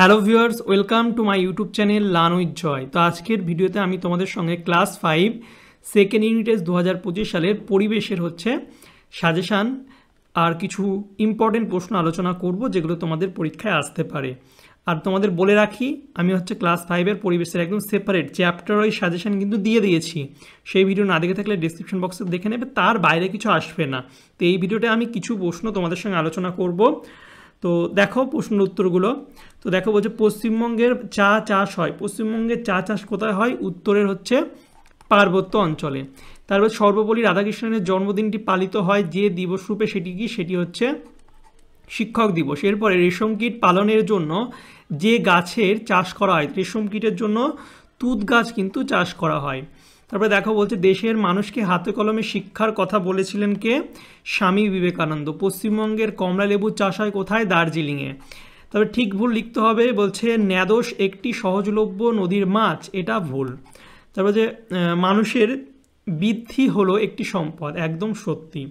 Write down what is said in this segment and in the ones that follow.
Hello viewers, welcome to my YouTube channel learn with Joy. তো আজকের ভিডিওতে আমি তোমাদের সঙ্গে ক্লাস 5 সেকেন্ড ইউনিট টেস্ট 2025 সালের পরিবেশের সাজেশান আর কিছু ইম্পর্টেন্ট প্রশ্ন আলোচনা করব যেগুলো তোমাদের পরীক্ষায় আসতে পারে। আর তোমাদের বলে রাখি, আমি ক্লাস 5-এর পরিবেশের একদম সেপারেট চ্যাপ্টার ওয়াইজ সাজেশান কিন্তু দিয়ে দিয়েছি। সেই ভিডিও না দেখে থাকলে ডিসক্রিপশন বক্সে দেখে নেবে, তার বাইরে কিছু আসবে না। তো এই ভিডিওতে আমি কিছু প্রশ্ন তোমাদের সঙ্গে আলোচনা করব। তো দেখো প্রশ্নের উত্তরগুলো। তো দেখো বলছে পশ্চিমবঙ্গের চা চাষ হয়। পশ্চিমবঙ্গের চা চাষ কোথায় হয়? উত্তরের পার্বত্য অঞ্চলে। তারপর সর্বপল্লী রাধাকৃষ্ণনের জন্মদিনটি পালিত হয় যে দিবস রূপে, সেটি কি? সেটি শিক্ষক দিবস। এরপরে রেশম কীট পালনের জন্য যে গাছের চাষ করা হয়, রেশম কীটের জন্য তুঁত গাছ কিন্তু চাষ করা হয়। তারপরে দেখো বলছে দেশের মানুষকে হাতে কলমে শিক্ষার কথা বলেছিলেন কে? স্বামী বিবেকানন্দ। পশ্চিমবঙ্গের কমলা লেবু চাষ হয় কোথায়? দার্জিলিংয়ে। তবে ঠিক ভুল লিখতে হবে। বলছে ন্যাদোস একটি সহজলভ্য নদীর মাছ, এটা ভুল। তারপরে যে মানুষের বৃদ্ধি হলো একটি সম্পদ, একদম সত্যি।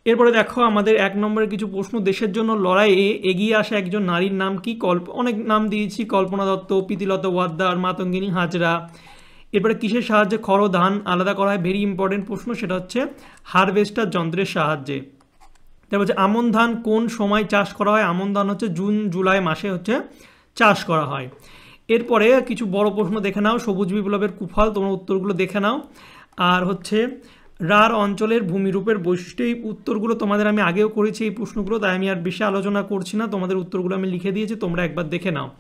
এরপরে দেখো আমাদের 1 নম্বরের কিছু প্রশ্ন। দেশের জন্য লড়াইয়ে এগিয়ে আসা একজন নারীর নাম কি? অনেক নাম দিয়েছি, কল্পনা দত্ত, প্রীতিলতা ওয়াদ্দার, মাতঙ্গিনী হাজরা। এরপরে কিসের সাহায্যে খড় ধান আলাদা করা হয়? ভেরি ইম্পর্টেন্ট প্রশ্ন, সেটা হারভেস্টার যন্ত্রের সাহায্যে। তারপর আমন ধান কোন সময় চাষ করা হয়? আমন ধান জুন জুলাই মাসে চাষ করা হয়। এরপরে কিছু বড় প্রশ্ন দেখে নাও। সবুজ বিপ্লবের কুফল, তোমরা উত্তরগুলো দেখে নাও। আর রাঢ় অঞ্চলের ভূমিরূপের বৈশিষ্ট্য, এই উত্তরগুলো তোমাদের আমি আগেও করেছি এই প্রশ্নগুলো, তাই আমি আর বেশি আলোচনা করছি না। তোমাদের উত্তরগুলো আমি লিখে দিয়েছি, তোমরা একবার দেখে নাও।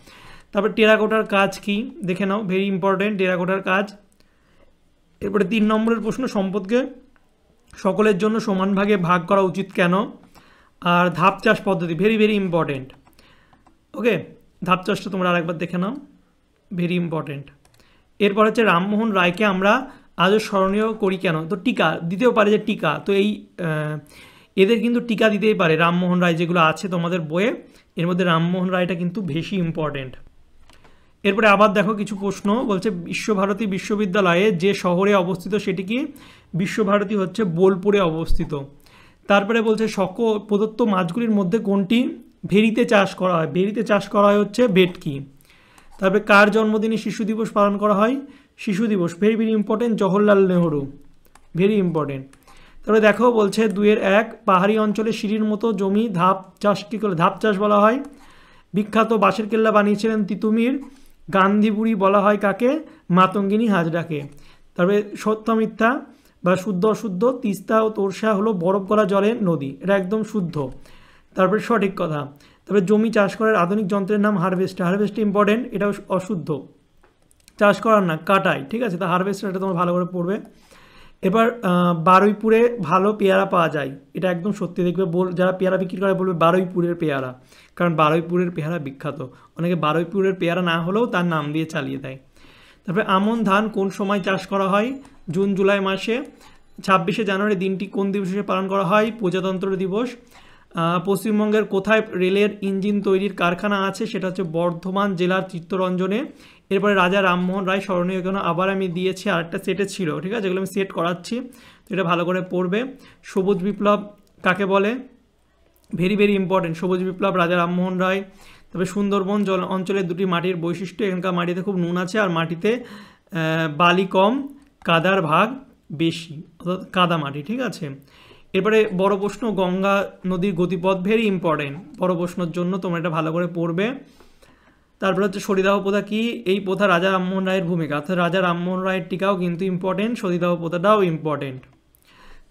তারপর টেরাকোটার কাজ কি? দেখে নাও, ভেরি ইম্পর্টেন্ট টেরাকোটার কাজ। এরপরে 3 নম্বরের প্রশ্ন, সম্পদকে সকলের জন্য সমান ভাগে ভাগ করা উচিত কেন? আর ধাপ চাষ পদ্ধতি, ভেরি ভেরি ইম্পর্টেন্ট। ওকে, ধাপ চাষটা তোমরা আরেকবার দেখে নাও, ভেরি ইম্পর্টেন্ট। এরপর রামমোহন রায়কে আমরা আজও স্মরণীয় করি কেন? তো টিকা দিতেও পারে, যে টিকা, তো এই এদের কিন্তু টিকা দিতেই পারে রামমোহন রায় যেগুলো আছে তোমাদের বইয়ে, এর মধ্যে রামমোহন রায়টা কিন্তু বেশি ইম্পর্টেন্ট। এরপরে আবার দেখো কিছু প্রশ্ন। বলছে বিশ্বভারতী বিশ্ববিদ্যালয়ে যে শহরে অবস্থিত সেটি কি? বিশ্বভারতী বোলপুরে অবস্থিত। তারপরে বলছে প্রদত্ত মাছগুলির মধ্যে কোনটি ভেরিতে চাষ করা হয়? ভেরিতে চাষ করা হয় ভেটকি। তারপরে কার জন্মদিনে শিশু দিবস পালন করা হয়? শিশু দিবস, very very important, Jawaharlal Nehru, very important. তারপরে দেখো বলছে 2-1 পাহাড়ি অঞ্চলে সিঁড়ির মতো জমি ধাপ চাষ কী করে? ধাপ চাষ বলা হয়। বিখ্যাত বাঁশের কেল্লা বানিয়েছিলেন তিতুমির। গান্ধী বুড়ি বলা হয় কাকে? মাতঙ্গিনী হাজরাকে। তারপরে সত্য মিথ্যা বা শুদ্ধ অশুদ্ধ, তিস্তা ও তোরসা হলো বরফ গলা জলের নদী, এটা একদম শুদ্ধ। তারপরে সঠিক কথা। তবে জমি চাষ করার আধুনিক যন্ত্রের নাম হারভেস্টার। হারভেস্টার ইম্পর্টেন্ট, এটা অশুদ্ধ। চাষ করার না, কাটাই, ঠিক আছে। তা হারভেস্টার, এটা তোমরা ভালো করে পড়বে। এবার বারুইপুরে ভালো পেয়ারা পাওয়া যায়, এটা একদম সত্যি। দেখবে যারা পেয়ারা বিক্রি করে বলবে বারুইপুরের পেয়ারা, কারণ বারুইপুরের পেয়ারা বিখ্যাত। অনেকে বারুইপুরের পেয়ারা না হলেও তার নাম দিয়ে চালিয়ে দেয়। তারপরে আমন ধান কোন সময় চাষ করা হয়? জুন জুলাই মাসে। 26শে জানুয়ারি দিনটি কোন দিবসে পালন করা হয়? প্রজাতন্ত্র দিবস। পশ্চিমবঙ্গের কোথায় রেলের ইঞ্জিন তৈরির কারখানা আছে? সেটা বর্ধমান জেলার চিত্তরঞ্জনে। এরপরে রাজা রামমোহন রায় স্মরণীয় কেন? আবার আমি দিয়েছি, আরেকটা সেটে ছিল, ঠিক আছে, যেগুলো আমি সেট করাচ্ছি, তো এটা ভালো করে পড়বে। সবুজ বিপ্লব কাকে বলে? ভেরি ভেরি ইম্পর্টেন্ট, সবুজ বিপ্লব রাজা রামমোহন রায়। তবে সুন্দরবন অঞ্চলের 2টি মাটির বৈশিষ্ট্য, এখানকার মাটিতে খুব নুন আছে, আর মাটিতে বালি কম, কাদার ভাগ বেশি, অর্থাৎ কাদা মাটি, ঠিক আছে। এরপরে বড় প্রশ্ন, গঙ্গা নদীর গতিপথ, ভেরি ইম্পর্টেন্ট, বড় প্রশ্নের জন্য তোমরা এটা ভালো করে পড়বে। তারপরে সতীদাহ প্রথা কি? এই প্রথা রাজা রামমোহন রায়ের ভূমিকা, অর্থাৎ রাজা রামমোহন রায়ের টিকাও কিন্তু ইম্পর্টেন্ট, সতীদাহ প্রথাটাও ইম্পর্টেন্ট।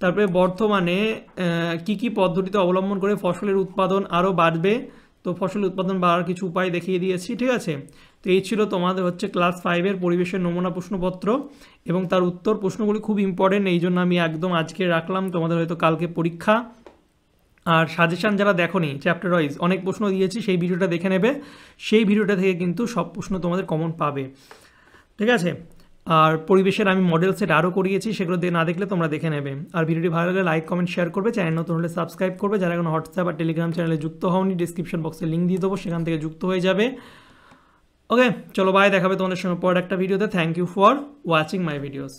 তারপরে বর্তমানে কি পদ্ধতিতে অবলম্বন করে ফসলের উৎপাদন আরও বাড়বে? তো ফসলের উৎপাদন বাড়ার কিছু উপায় দেখিয়ে দিয়েছি, ঠিক আছে। তো এই ছিল তোমাদের ক্লাস 5-এর পরিবেশের নমুনা প্রশ্নপত্র এবং তার উত্তর। প্রশ্নগুলি খুব ইম্পর্টেন্ট, এই জন্য আমি একদম আজকে রাখলাম, তোমাদের হয়তো কালকে পরীক্ষা। আর সাজেশান যারা দেখোনি চ্যাপ্টার ওয়াইজ অনেক প্রশ্ন দিয়েছি, সেই ভিডিওটা দেখে নেবে, সেই ভিডিওটা থেকে কিন্তু সব প্রশ্ন তোমাদের কমন পাবে, ঠিক আছে। আর পরিবেশের আমি মডেল সেট আরও করিয়েছি, সেগুলো না দেখলে তোমরা দেখে নেবে। আর ভিডিওটি ভালো লাগলে লাইক কমেন্ট শেয়ার করবে, চ্যানেল নতুন হলে সাবস্ক্রাইব করবে। যারা এখন হোয়াটসঅ্যাপ আর টেলিগ্রাম চ্যানেলে যুক্ত হওনি, ডিসক্রিপশন বক্সে লিঙ্ক দিয়ে দেবো, সেখান থেকে যুক্ত হয়ে যাবে। ওকে, চলো বাই, দেখাবে তোমাদের সঙ্গে পরের একটা ভিডিওতে। Thank you for watching my videos.